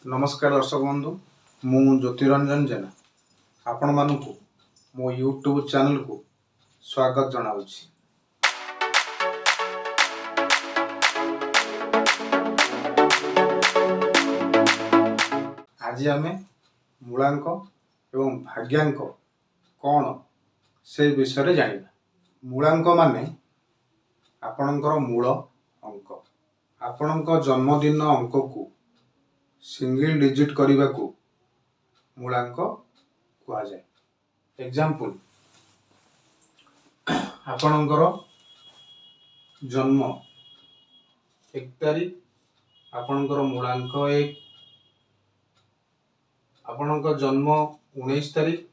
नमस्कार दर्शक बंधु मु ज्योतिरंजन जेना आपण मानकु मो यूट्यूब चैनल को स्वागत जनाउछि। आज आमे मूलांक एवं भाग्यांक कौन से विषय जानिबा। मूलांक माने आपणकर मूल अंक, आपणक जन्मदिन अंक को सिंगल डिजिट करने को मूलांक कहा जाए। एग्जांपल आपणकर जन्म 1 तारीख, आपणकर मूलांक 1, आपणकर जन्म 19 तारीख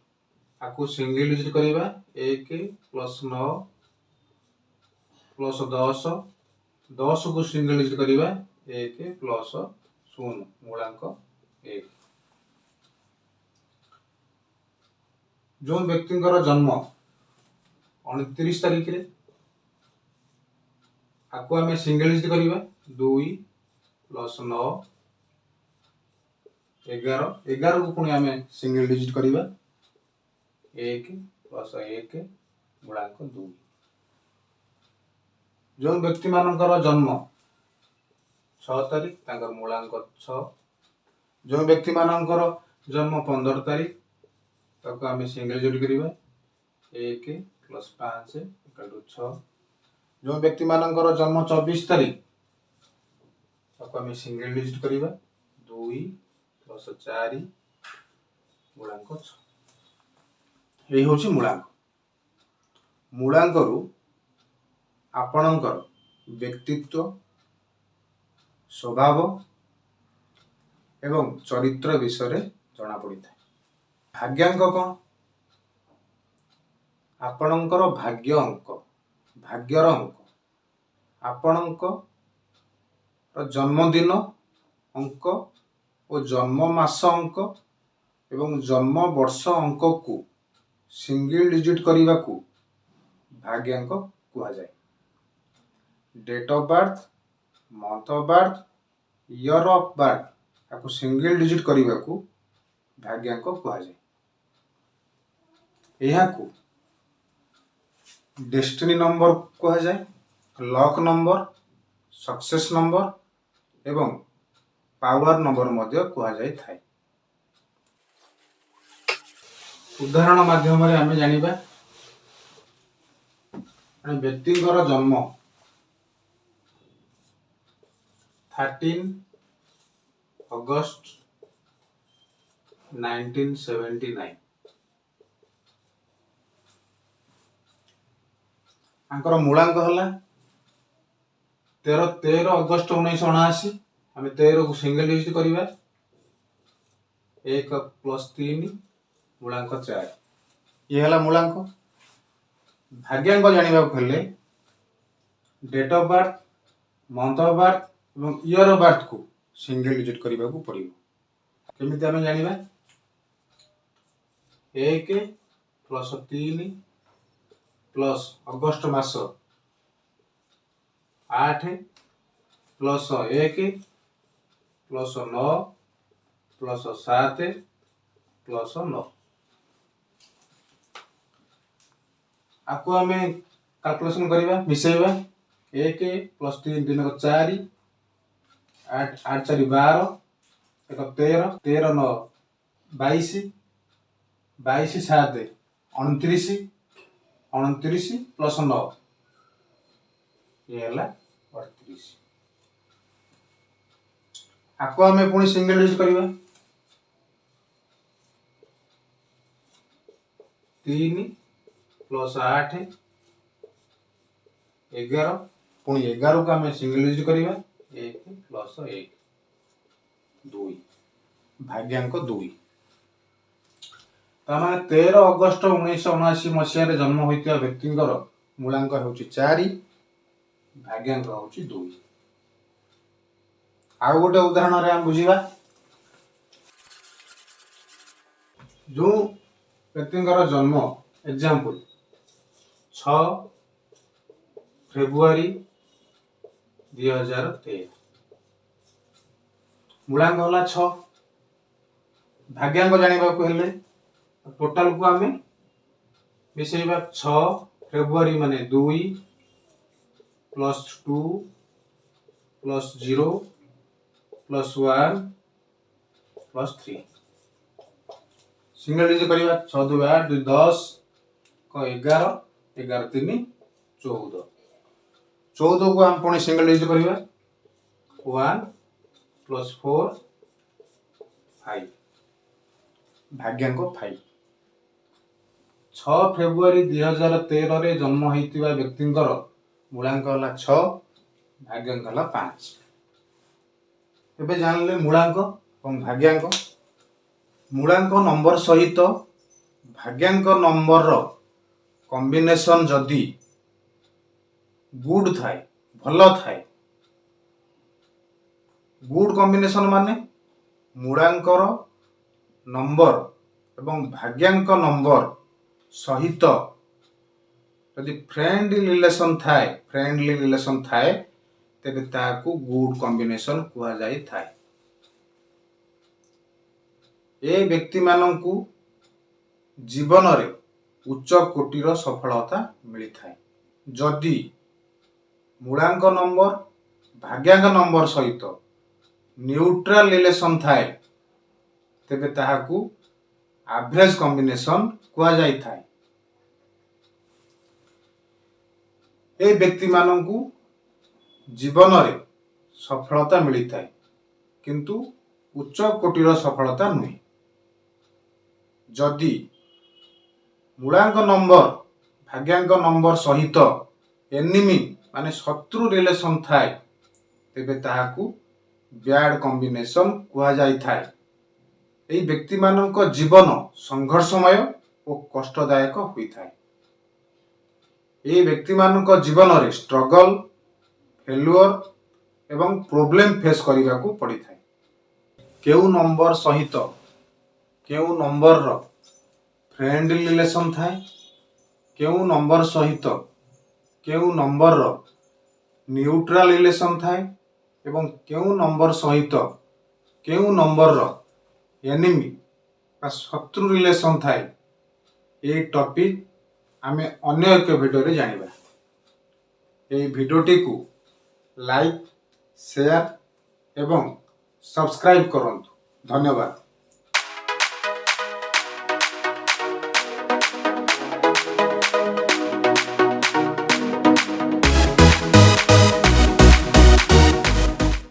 आपको सिंगल डिजिट करवा 1 + 9 + 10 10 को सिंगल डिजिट करवा 1 + 0 मूलांक 1। जो व्यक्ति जन्म 29 तारीख रे आपको आम सिंगल डिजिट करवा 2 + 9 11 11 को पुणी आम सिंगल डिजिट करवा 1 + 1 मूलांक 2। जो व्यक्ति मानकर जन्म 6 तारीख तांकर मूलांक 6। जो व्यक्ति मानकर जन्म 15 तारीख ताको आम सिंगल डिजिट करवा 1 + 5 = 6। जो व्यक्ति मानकर जन्म 24 तारीख ताको आम सिंगल डिजिट करवा 2 + 4 मूलांक 6। यही हूँ मूलांक। मूलांक आपणकर व्यक्तित्व, स्वभाव एवं चरित्र विषय जना पड़ी था। भाग्यांक कौन? आपणकर भाग्य अंक, भाग्यर अंक, आपणकर जन्मदिन अंक और जन्म मास अंक एवं जन्म वर्ष अंक को सिंगल डिजिट करने को भाग्यांक कहा जाए। Date of birth, month of birth, year of birth आपको सिंगल डिजिट करने को भाग्यांक कहा जाए। यह को डेस्टिनी नंबर कहा जाए, लक नंबर, सक्सेस नंबर एवं पावर नंबर मध्य कहा जाए थाए। उदाहरण माध्यम आम जानिबा व्यक्ति जन्म 13 अगस्त 1979 आंकर मूलांक हला 13 अगस्त 1979। आम 13 को सिंगल डिजिट करवा 1 + 3 मूलांक 4। ये हला मूलांक। भाग्यांक जानिबा हेले date of birth, month of birth एवं ईयर ऑफ बर्थ को सिंगल डिजिट करने को पड़ो। केमिति आम जानिबा 1 + 3 प्लस अगस्त मास 8 + 1 + 9 + 7 + 9 आपको आम कैलकुलेशन करवा मिसेबा 1 + 3 3 × 4 8 8 4 12 1 13 13 9 22 22 7 29 29 + 9 ये है 38। आपको आम पुणी सिंगल डिजिट करवा 3 + 8 11 पुणी 11 को आम सिंगल डिजिट करवा 1 + 1 2 भाग्यांक 2। तार 13 अगस्त 1979 मसीह जन्म होता व्यक्ति मूलांक हो 4, भाग्यांक हो 2। आउ गोटे उदाहरण आम बुझा। जो व्यक्ति जन्म एग्जांपल 6 फेब्रुआरी 2013 मूलांक होला 6। भाग्यांक जानिबाकू हेले टोटाल को आमे मिसेइबा 6 फेब्रुआरी माने 2 + 2 + 0 + 1 + 3 सिंगल डिजिट करिबा 6 2 8 2 10 को 11 11 3 14 14 को हम पुणी सिंगल डिजिट करिबा 1 + 4 5 भाग्यांक 5 6 फेब्रुआरी 2013 रे जन्म होइतिबा व्यक्तिंकर मूलांक हला 6 भाग्यांक हला 5 एबे जानले मूलांक और भाग्यांक मूलांक नंबर सहित भाग्यांक नंबर रो कॉम्बिनेशन जदी गुड थाए भल थाए गुड कॉम्बिनेशन माने मूलांकर नंबर एवं भाग्यांक नंबर सहित यदि फ्रेंडली रिलेशन थाए तेबे ताकू गुड कॉम्बिनेशन कुआ जाई थाए। ए व्यक्ति माननकू जीवन रे उच्च कोटिर सफलता मिली थाए जदि मूलांक नंबर भाग्यांक नंबर सहित न्यूट्रल रिलेशन थाए तेबे ताहाकू एवरेज कॉम्बिनेशन कुआ जाई थाए। ए व्यक्ति माननकू जीवन रे सफलता मिली थाए किंतु उच्च कोटिर सफलता नुहे जदि मूलांक नंबर भाग्यांक नंबर सहित एनिमी माने शत्रु रिलेशन थाए तेबे ताहाकू बैड कॉम्बिनेशन कुआ जाई थाए। एई व्यक्ति माननक जीवन संघर्षमय और कष्टदायक होई थाए। एई व्यक्ति माननक जीवन रे स्ट्रगल फेल्युअर एवं प्रॉब्लम फेस करिबा को पड़ी थाए। केउ नंबर सहित केउ नंबर रो फ्रेंडली रिलेशन थाए केउ नंबर सहित केउ नंबर रो न्यूट्रल रिलेशन थाए एवं केउ नंबर सहित केउ नंबर रो एनिमी बा शत्रु रिलेशन थाए। ए टॉपिक आमे अन्य एक वीडियो रे जानिबा। ए वीडियोटी को लाइक शेयर एवं सब्सक्राइब करंतु। धन्यवाद।